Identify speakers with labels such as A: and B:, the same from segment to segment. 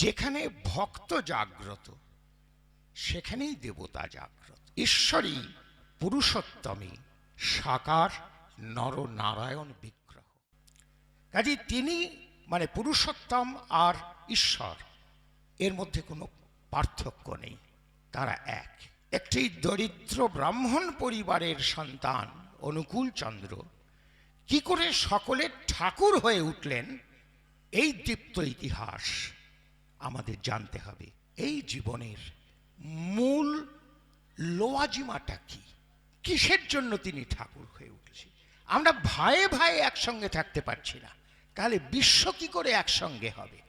A: যেখানে ভক্ত জাগ্রত সেখানেই দেবতা জাগ্রত। ঈশ্বরই পুরুষোত্তমী সাকার নরনারায়ণ বিগ্রহ। কাজে তিনি মানে পুরুষোত্তম আর ঈশ্বর এর মধ্যে কোনো পার্থক্য নেই, তারা এক। একটি দরিদ্র ব্রাহ্মণ পরিবারের সন্তান অনুকূল চন্দ্র কি করে সকলের ঠাকুর হয়ে উঠলেন, এই দীপ্ত ইতিহাস আমাদের জানতে হবে। এই জীবনের মূল লোয়াজিমাটা কি, কিসের জন্য তিনি ঠাকুর হয়ে উঠেছেন। আমরা ভাইয়ে ভাইয়ে একসঙ্গে থাকতে পারছি না, তাহলে বিশ্ব কি করে একসঙ্গে হবে?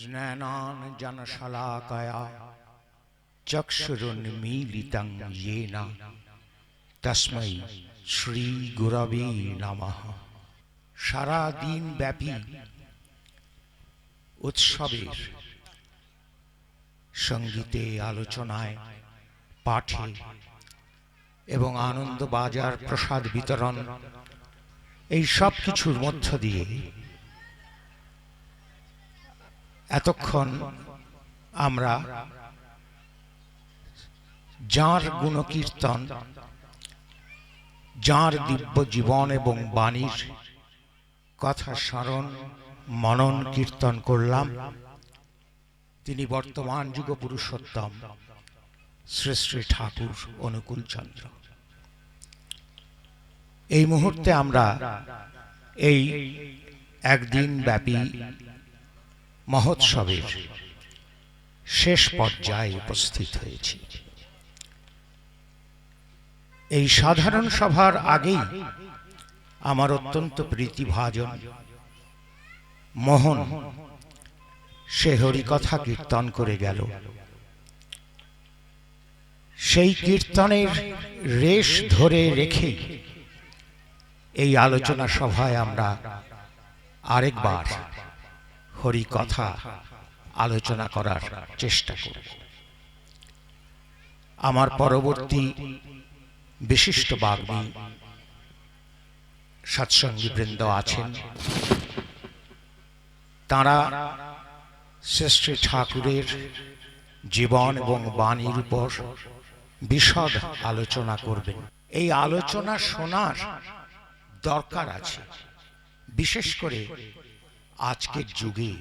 A: জ্ঞানান জনশলাকয়া চক্ষুরুন্মীলিতং येन তস্मै শ্রী গুরবে নমঃ। সারা দিন ব্যাপী উৎসবের সঙ্গীতে, আলোচনায়, পাঠে এবং আনন্দ বাজার প্রসাদ বিতরণ, এই সব কিছুর মধ্য দিয়ে এতক্ষণ আমরা যাঁর গুণকীর্তন, যাঁর দিব্য জীবন এবং বাণীর কথা স্মরণ মনন কীর্তন করলাম। তিনি বর্তমান যুগ পুরুষোত্তম শ্রী শ্রী ঠাকুর অনুকূল চন্দ্র। এই মুহূর্তে আমরা এই একদিন ব্যাপী মহোৎসবের শেষ পর্যায়ে উপস্থিত হয়েছি। এই সাধারণ সভার আগেই আমার অত্যন্ত প্রীতিভাজন মোহন সে হরিকথা কীর্তন করে গেল। সেই কীর্তনের রেশ ধরে রেখে এই আলোচনা সভায় আমরা আরেকবার হরিকথা আলোচনা করার চেষ্টা করব। আমার পরবর্তী বিশিষ্ট বাগ্মী সৎসঙ্গীবৃন্দ আছেন, তাঁরা শ্রী ঠাকুরের জীবন এবং বাণীর উপর বিশদ আলোচনা করবেন। এই আলোচনা শোনার দরকার আছে, বিশেষ করে আজকের যুগে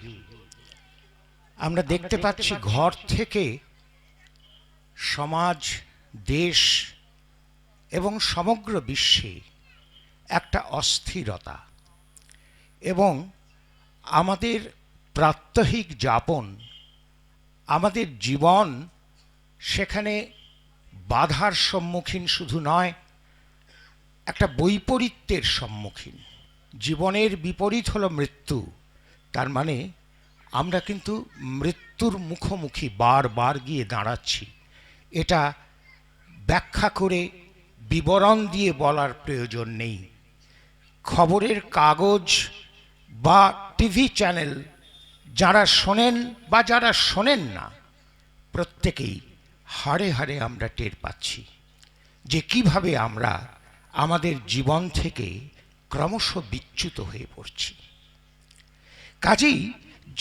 A: আমরা দেখতে পাচ্ছি ঘর থেকে সমাজ, দেশ এবং সমগ্র বিশ্বে একটা অস্থিরতা, এবং আমাদের প্রাত্যহিক যাপন, আমাদের জীবন সেখানে বাধার সম্মুখীন শুধু নয়, একটা বৈপরীত্যের সম্মুখীন। জীবনের বিপরীত হলো মৃত্যু। তার মানে আমরা কিন্তু মৃত্যুর মুখোমুখি বারবার গিয়ে দাঁড়াচ্ছি। এটা ব্যাখ্যা করে বিবরণ দিয়ে বলার প্রয়োজন নেই। খবরের কাগজ বা টিভি চ্যানেল যারা শোনেন বা যারা শোনেন না, প্রত্যেকেই হাড়ে হাড়ে আমরা টের পাচ্ছি যে কিভাবে আমরা আমাদের জীবন থেকে ক্রমশ বিচ্যুত হয়ে পড়ছি। কাজেই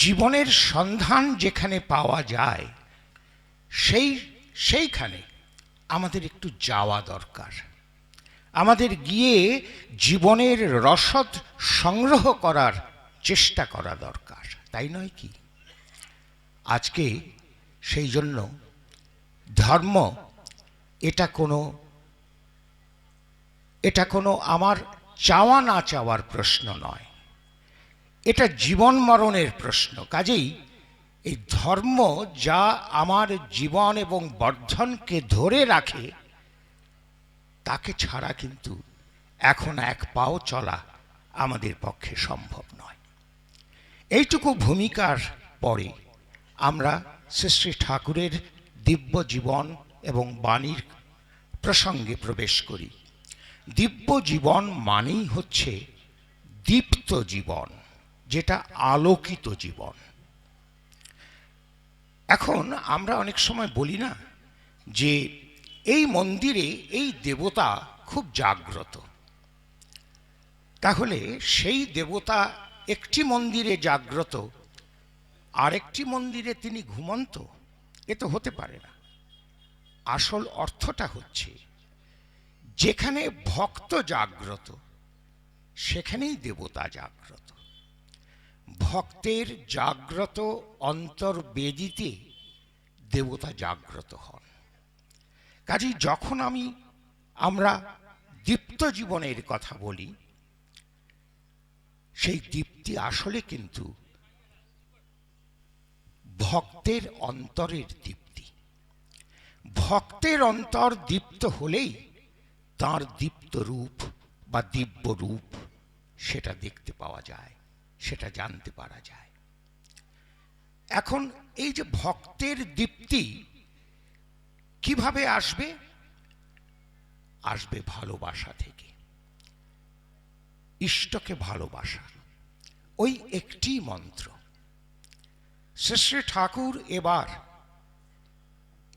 A: জীবনের সন্ধান যেখানে পাওয়া যায় সেইখানে আমাদের একটু যাওয়া দরকার। আমাদের গিয়ে জীবনের রসদ সংগ্রহ করার চেষ্টা করা দরকার, তাই নয় কি? আজকে সেই জন্য ধর্ম এটা কোনো আমার চাওয়া না চাওয়ার প্রশ্ন নয়, এটা জীবন মরণের প্রশ্ন। কাজেই এই ধর্ম যা আমার জীবন এবং বর্ধনকে ধরে রাখে, তাকে ছাড়া কিন্তু এখন এক পাও চলা আমাদের পক্ষে সম্ভব নয়। এইটুকু ভূমিকার পরে আমরা শ্রী ঠাকুরের দিব্য জীবন এবং বাণীর প্রসঙ্গে প্রবেশ করি। দিব্য জীবন মানেই হচ্ছে দীপ্ত জীবন, যেটা আলোকিত জীবন। এখন আমরা অনেক সময় বলি না যে এই মন্দিরে এই দেবতা খুব জাগ্রত, তাহলে সেই দেবতা একটি মন্দিরে জাগ্রত, আরেকটি মন্দিরে তিনি ঘুমন্ত? এ তো হতে পারে না। আসল অর্থটা হচ্ছে যেখানে ভক্ত জাগ্রত সেখানেই দেবতা জাগ্রত। ভক্তের জাগ্রত অন্তর্বেদিতে দেবতা জাগ্রত হন। কাজেই যখন আমরা দীপ্ত জীবনের কথা বলি, সেই দীপ্তি আসলে কিন্তু ভক্তের অন্তরের দীপ্তি। ভক্তের অন্তর দীপ্ত হলেই তার দীপ্ত রূপ বা দিব্য রূপ সেটা দেখতে পাওয়া যায়, সেটা জানতে পারা যায়। এখন এই যে ভক্তের দীপ্তি কিভাবে আসবে? আসবে ভালোবাসা থেকে। ইষ্টকে ভালোবাসা, ওই একটি মন্ত্র। শ্রী ঠাকুর এবার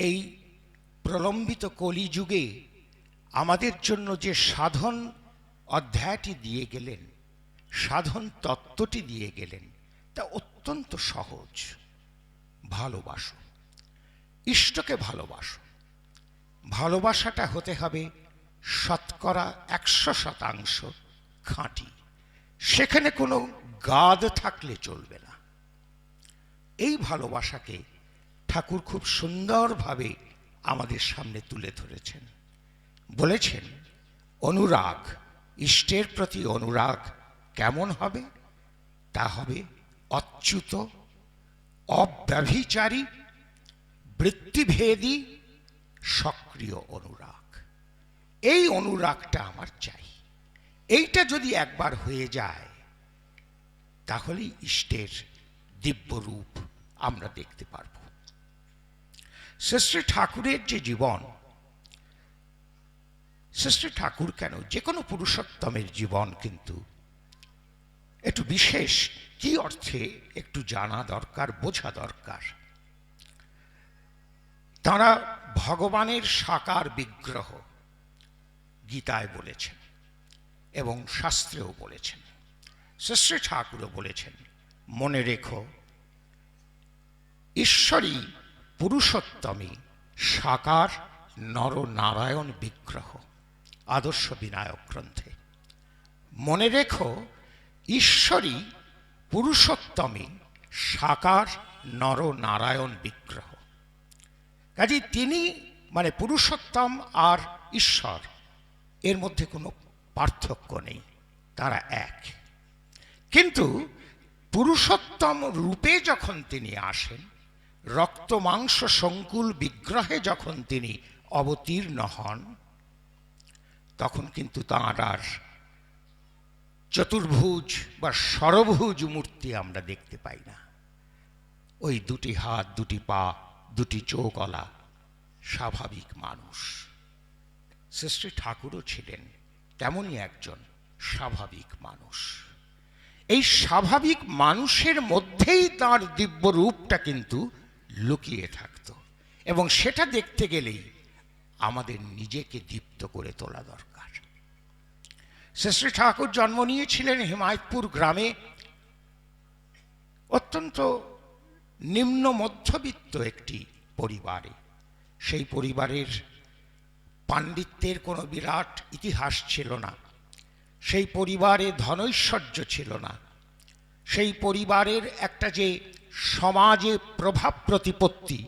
A: এই প্রলম্বিত কলিযুগে আমাদের জন্য যে সাধন অধ্যায়টি দিয়ে গেলেন, সাধন তত্ত্বটি দিয়ে গেলেন, তা অত্যন্ত সহজ। ভালোবাসো, ইষ্টকে ভালোবাসো। ভালোবাসাটা হতে হবে শতকরা 100% খাঁটি। সেখানে কোনো গাদ থাকলে চলবে না। এই ভালোবাসাকে ঠাকুর খুব সুন্দরভাবে আমাদের সামনে তুলে ধরেছেন। বলেছেন অনুরাগ, ইষ্টের প্রতি অনুরাগ কেমন হবে? তা হবে অচ্যুত, অব্যভিচারী, বৃত্তিভেদী, সক্রিয় অনুরাগ। এই অনুরাগটা আমার চাই। এইটা যদি একবার হয়ে যায় তাহলেই ইষ্টের দিব্য রূপ আমরা দেখতে পারব। শ্রী ঠাকুরের যে জীবন, শ্রী ঠাকুর কেন, যে কোনো পুরুষোত্তমের জীবন কিন্তু একটু বিশেষ। কি অর্থে একটু জানা দরকার, বোঝা দরকার। তাঁরা ভগবানের সাকার বিগ্রহ, গীতায় বলেছেন এবং শাস্ত্রেও বলেছেন। শ্রী ঠাকুরও বলেছেন, মনে রেখো ঈশ্বরী পুরুষোত্তমী সাকার নরনারায়ণ বিগ্রহ, আদর্শ বিনায়ক গ্রন্থে। মনে রেখো ঈশ্বরী পুরুষোত্তমী সাকার নরনারায়ণ বিগ্রহ। কাজে তিনি মানে পুরুষোত্তম আর ঈশ্বর, এর মধ্যে কোনো পার্থক্য নেই, তারা এক। কিন্তু পুরুষোত্তম রূপে যখন তিনি আসেন, রক্ত মাংস সংকুল বিগ্রহে যখন তিনি অবতীর্ণ হন, তখন কিন্তু তাঁর আর চতুর্ভুজ বা ষড়ভুজ মূর্তি আমরা দেখতে পাই না। ওই দুটি হাত, দুটি পা, দুটি চোখওয়ালা স্বাভাবিক মানুষ। শ্রী ঠাকুরও ছিলেন তেমনই একজন স্বাভাবিক মানুষ। এই স্বাভাবিক মানুষের মধ্যেই তার দিব্য রূপটা কিন্তু লুকিয়ে থাকত, এবং সেটা দেখতে গেলেই আমাদের নিজেকে দীপ্ত করে তোলা দরকার। শ্রী ঠাকুর জন্ম নিয়েছিলেন হিমায়তপুর গ্রামে, অত্যন্ত নিম্ন মধ্যবিত্ত একটি পরিবারে। সেই পরিবারের পাণ্ডিত্যের কোনো বিরাট ইতিহাস ছিল না, সেই পরিবারে ধনৈশ্বর্য ছিল না, সেই পরিবারের একটা যে সমাজে প্রভাব প্রতিপত্তি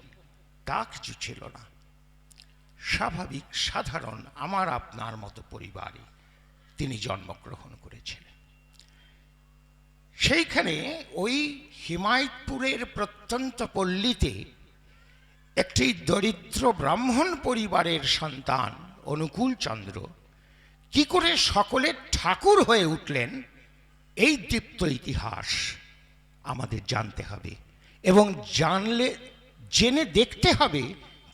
A: তা কিছু ছিল না। স্বাভাবিক সাধারণ আমার আপনার মতো পরিবারে তিনি জন্মগ্রহণ করেছিলেন। সেইখানে ওই হিমায়তপুরের প্রত্যন্ত পল্লীতে একটি দরিদ্র ব্রাহ্মণ পরিবারের সন্তান অনুকূল চন্দ্র কি করে সকলের ঠাকুর হয়ে উঠলেন, এই দীপ্ত ইতিহাস আমাদের জানতে হবে, এবং জেনে দেখতে হবে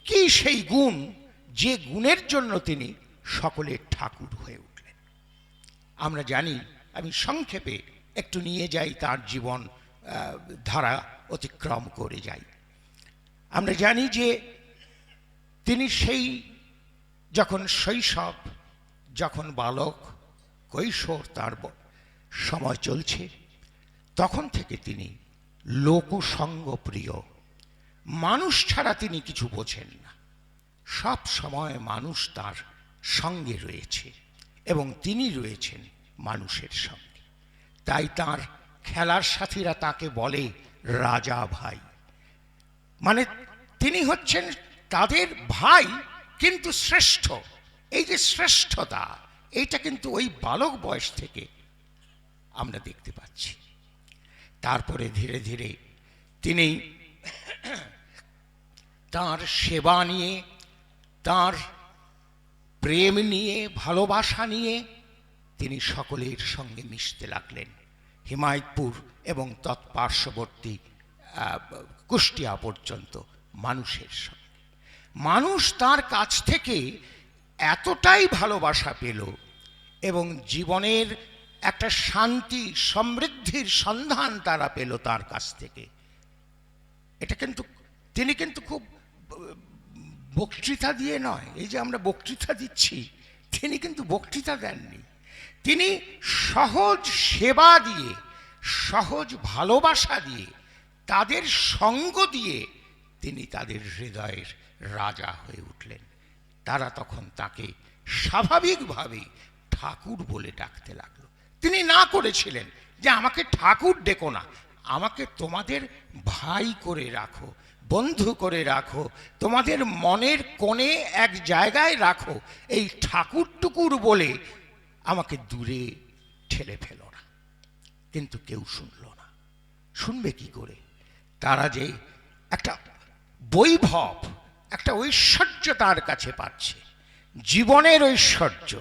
A: কি সেই গুণ, যে গুণের জন্য তিনি সকলের ঠাকুর হয়ে উঠলেন। আমরা জানি, আমি সংক্ষেপে একটু নিয়ে যাই, তার জীবন ধারা অতিক্রম করে যাই। আমরা জানি যে তিনি সেই যখন শৈশব, যখন বালক কৈশোর তার সময় চলছে, তখন থেকে তিনি লোকসঙ্গ প্রিয়। মানুষ ছাড়া তিনি কিছু বোঝেন না, সব সময় মানুষ তার সঙ্গে রয়েছে এবং তিনি রয়েছেন মানুষের সঙ্গে। তাই তার খেলার সাথীরা তাকে বলে রাজা ভাই, মানে তিনি হচ্ছেন তাদের ভাই কিন্তু শ্রেষ্ঠ। এই যে শ্রেষ্ঠতা, এইটা কিন্তু ওই বালক বয়স থেকে আমরা দেখতে পাচ্ছি। তারপরে ধীরে ধীরে তিনি তার সেবা নিয়ে, তার প্রেম নিয়ে, ভালোবাসা নিয়ে তিনি সকলের সঙ্গে মিশতে লাগলেন। হিমায়তপুর এবং তৎপার্শ্ববর্তী কুষ্টিয়া পর্যন্ত মানুষের সঙ্গে। মানুষ তার কাছ থেকে এতটাই ভালোবাসা পেল এবং জীবনের একটা শান্তি সমৃদ্ধির সন্ধান তারা পেল তার কাছ থেকে। এটা কিন্তু তিনি কিন্তু খুব বক্তৃতা দিয়ে নয়, এই যে আমরা বক্তৃতা দিচ্ছি, তিনি কিন্তু বক্তৃতা দেননি। তিনি সহজ সেবা দিয়ে, সহজ ভালোবাসা দিয়ে, তাদের সঙ্গ দিয়ে তিনি তাদের হৃদয়ের রাজা হয়ে উঠলেন। তারা তখন তাকে স্বাভাবিকভাবে ঠাকুর বলে ডাকতে লাগলো। তিনি না করেছিলেন যে আমাকে ঠাকুর ডেকো না, আমাকে তোমাদের ভাই করে রাখো, বন্ধু করে রাখো, তোমাদের মনের কোণে এক জায়গায় রাখো, এই ঠাকুর টুকুর বলে আমাকে দূরে ঠেলে ফেলো না। কিন্তু কেউ শুনল না। শুনবে কি করে? তারা যে একটা বৈভব, একটা ঐশ্বর্য তার কাছে পাচ্ছে, জীবনের ঐশ্বর্য,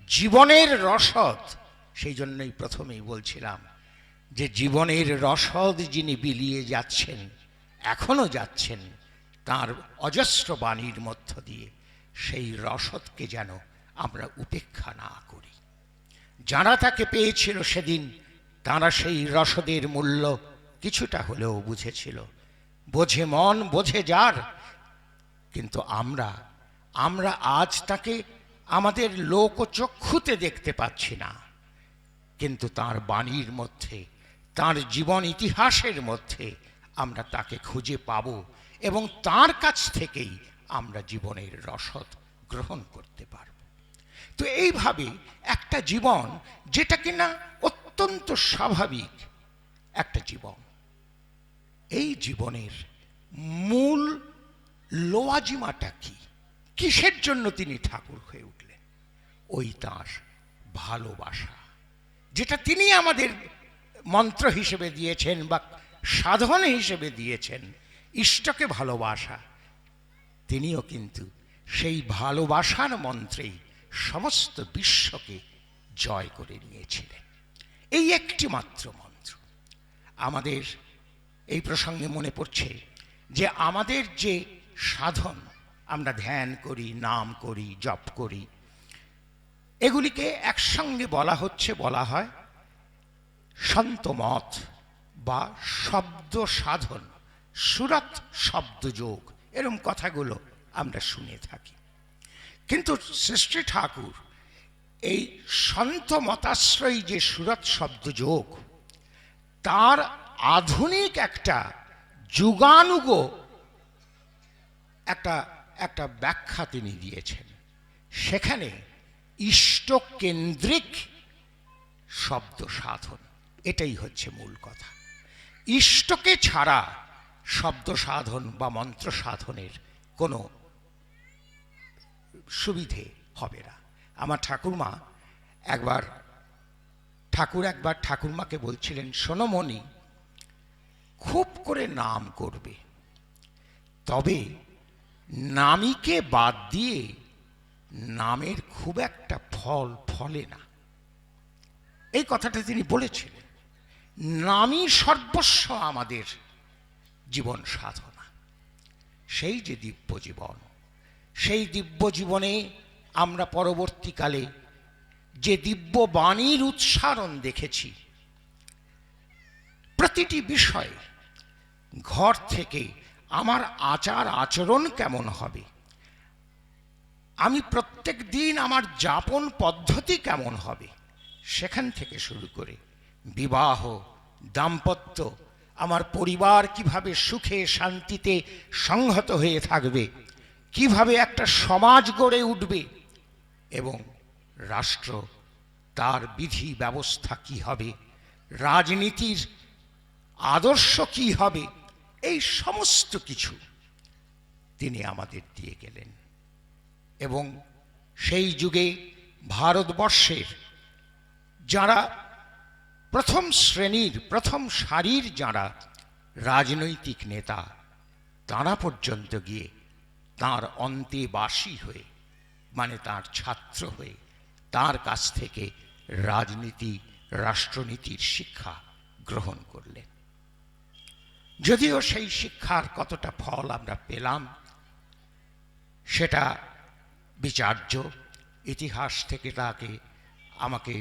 A: জীবনের রসদ। সেই জন্যই প্রথমেই বলছিলাম যে জীবনের রসদ যিনি বিলিয়ে যাচ্ছেন, এখনো যাচ্ছেন তার অজস্র বাণীর মধ্য দিয়ে, সেই রসদকে যেন আমরা উপেক্ষা না করি। যারা তাকে পেয়েছিল সেদিন, তারা সেই রসদের মূল্য কিছুটা হলেও বুঝেছিল। বোঝে মন, বোঝে যার। কিন্তু আমরা আজ তাকে আমাদের লোকচক্ষুতে দেখতে পাচ্ছি না, কিন্তু তার বাণীর মধ্যে, তার জীবন ইতিহাসের মধ্যে আমরা তাকে খুঁজে পাব এবং তার কাছ থেকেই আমরা জীবনের রসদ গ্রহণ করতে পারব। তো এইভাবে একটা জীবন, যেটা কিনা অত্যন্ত স্বাভাবিক একটা জীবন, এই জীবনের মূল লোয়াজিমাটা কি? কিসের জন্য তিনি ঠাকুর হয়ে উঠলেন? ওই তাঁর ভালোবাসা, যেটা তিনি আমাদের মন্ত্র হিসেবে দিয়েছেন বা সাধন হিসেবে দিয়েছেন, ইষ্টকে ভালোবাসা। তিনিও কিন্তু সেই ভালোবাসার মন্ত্রেই সমস্ত বিশ্বকে জয় করে নিয়েছিলেন। এই একটি মাত্র মন্ত্র। আমাদের এই প্রসঙ্গে মনে পড়ছে যে আমাদের যে সাধন, আমরা ধ্যান করি, নাম করি, জপ করি, এগুলিকে একসঙ্গে বলা হয় সন্তমত বা শব্দ সাধন, সুরত শব্দযোগ, এরম কথাগুলো আমরা শুনে থাকি। কিন্তু শ্রী ঠাকুর এই সন্ত মতাশ্রয়ী যে সুরত শব্দযোগ, তার আধুনিক একটা যুগানুগ একটা ব্যাখ্যা তিনি দিয়েছেন। সেখানে ইষ্টকেন্দ্রিক শব্দ সাধন, এটাই হচ্ছে মূল কথা। ইষ্টকে ছাড়া শব্দ সাধন বা মন্ত্র সাধনের কোনো সুবিধে হবে না। আমার ঠাকুর একবার ঠাকুরমাকে বলছিলেন, শোনো মনি, খুব করে নাম করবে, তবে নামীকে বাদ দিয়ে নামের খুব একটা ফলে না। এই কথাটা তিনি বলেছিলেন। নামই সর্বস্ব আমাদের জীবন সাধনা। সেই যে দিব্য জীবন, সেই দিব্য জীবনে আমরা পরবর্তীকালে যে দিব্য বাণীর উচ্চারণ দেখেছি, প্রতিটি বিষয়, ঘর থেকে আমার আচার আচরণ কেমন হবে, আমি প্রত্যেক দিন আমার যাপন পদ্ধতি কেমন হবে, সেখান থেকে শুরু করে বিবাহ, দাম্পত্য, আমার পরিবার কিভাবে সুখে শান্তিতে সংহত হয়ে থাকবে, কিভাবে একটা সমাজ গড়ে উঠবে এবং রাষ্ট্র তার বিধি ব্যবস্থা কি হবে, রাজনীতির আদর্শ কি হবে, এই সমস্ত কিছু তিনি আমাদের দিয়ে গেলেন। এবং সেই যুগে ভারতবর্ষের যারা প্রথম শ্রেণীর প্রথম সারির যারা রাজনৈতিক নেতা, তারা পর্যন্ত গিয়ে তাঁর অন্তেবাসী হয়ে, মানে তাঁর ছাত্র হয়ে তাঁর কাছ থেকে রাজনীতি রাষ্ট্রনীতির শিক্ষা গ্রহণ করলেন। যদিও সেই শিক্ষার কতটা ফল আমরা পেলাম সেটা বিচার্য, ইতিহাস থেকে তাকে আমাকে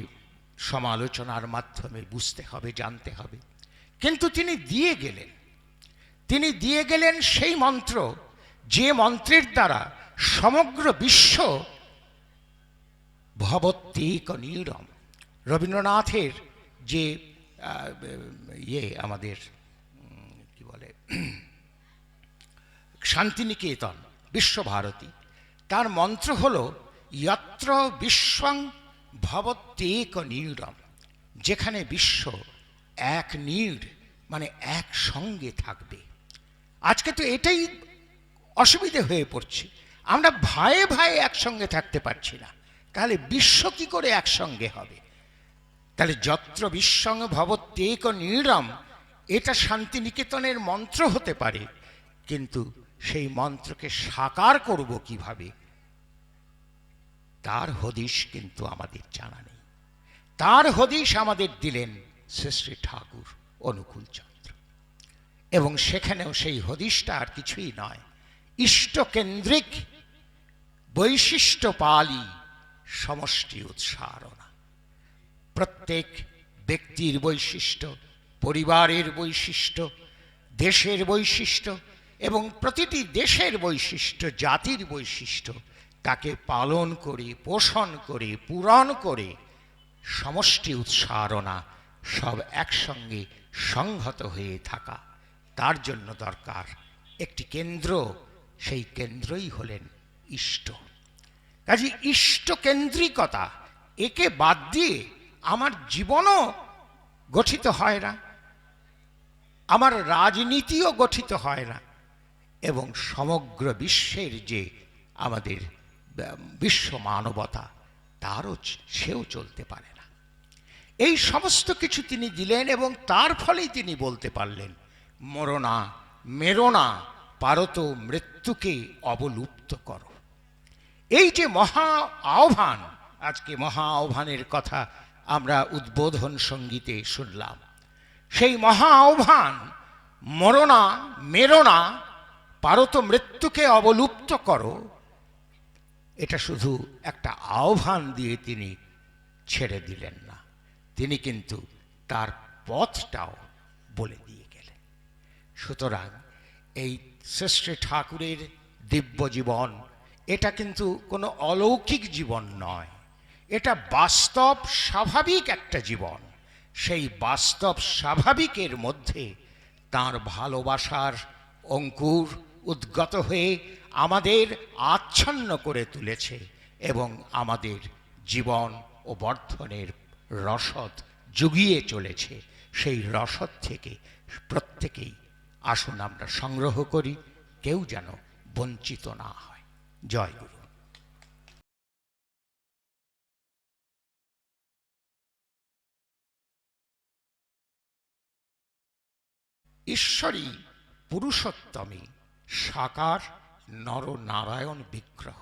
A: সমালোচনার মাধ্যমে বুঝতে হবে, জানতে হবে। কিন্তু তিনি দিয়ে গেলেন সেই মন্ত্র, যে মন্ত্রের দ্বারা সমগ্র বিশ্ব ভবত্যেক নীরম, রবীন্দ্রনাথের যে আমাদের কি বলে শান্তিনিকেতন বিশ্বভারতী, তার মন্ত্র হল যত্র বিশ্বং ভবত্যেক নীরম, যেখানে বিশ্ব এক নীড় মানে এক সঙ্গে থাকবে। আজকে তো এটাই অসুবিধে হয়ে পড়ছে, আমরা ভায়ে ভায়ে একসঙ্গে থাকতে পারছি না, তাহলে বিশ্ব কি করে একসঙ্গে হবে? তাহলে যত্র বিশ্বং ভবত্যেক নীরম, এটা শান্তিনিকেতনের মন্ত্র হতে পারে, কিন্তু সেই মন্ত্রকে সাকার করব কিভাবে, তার হদিশ কিন্তু আমাদের জানা নেই। তার হদিশ আমাদের দিলেন শ্রী শ্রী ঠাকুর অনুকূলচন্দ্র। এবং সেখানেও সেই হদিশটা আর কিছুই নয়, ইষ্টকেন্দ্রিক বৈশিষ্ট্য পালি সমষ্টি উৎসারণা। প্রত্যেক ব্যক্তির বৈশিষ্ট্য, পরিবারের বৈশিষ্ট্য, দেশের বৈশিষ্ট্য এবং প্রতিটি দেশের বৈশিষ্ট্য, জাতির বৈশিষ্ট্য, তাকে পালন করে, পোষণ করে, পূরণ করে সমষ্টি উৎসারণা, সব একসঙ্গে সংহত হয়ে থাকা। তার জন্য দরকার একটি কেন্দ্র, সেই কেন্দ্রই হলেন ইষ্ট। কাজে ইষ্টকেন্দ্রিকতা, একে বাদ দিয়ে আমার জীবনও গঠিত হয় না, আমার রাজনীতিও গঠিত হয় না, এবং সমগ্র বিশ্বের যে আমাদের বিশ্ব মানবতা, তারও সেও চলতে পারে না। এই সমস্ত কিছু তিনি দিলেন এবং তার ফলেই তিনি বলতে পারলেন, মরণা মেরোনা পারত মৃত্যুকে অবলুপ্ত করো। এই যে মহা আহ্বান, আজকে মহা আহ্বানের কথা আমরা উদ্বোধন সঙ্গীতে শুনলাম, সেই মহা আহ্বান মরণা মেরোনা পারত মৃত্যুকে অবলুপ্ত করো, এটা শুধু একটা আহ্বান দিয়ে তিনি ছেড়ে দিলেন না, তিনি কিন্তু তার পথটাও বলে দিয়ে গেলেন। সুতরাং এই শ্রী ঠাকুরের দিব্য জীবন, এটা কিন্তু কোনো অলৌকিক জীবন নয়, এটা বাস্তব স্বাভাবিক একটা জীবন। সেই বাস্তব স্বাভাবিকের মধ্যে তার ভালোবাসার অঙ্কুর উদ্গত হয়ে আমাদের আচ্ছন্ন করে তুলেছে এবং আমাদের জীবন ও বর্ধনের রসদ জুগিয়ে চলেছে। সেই রসদ থেকে প্রত্যেকেই আসুন আমরা সংগ্রহ করি, কেউ যেন বঞ্চিত না হয়। জয় গুরু। ঈশ্বরী পুরুষোত্তমী সাকার নরনারায়ণ বিগ্রহ।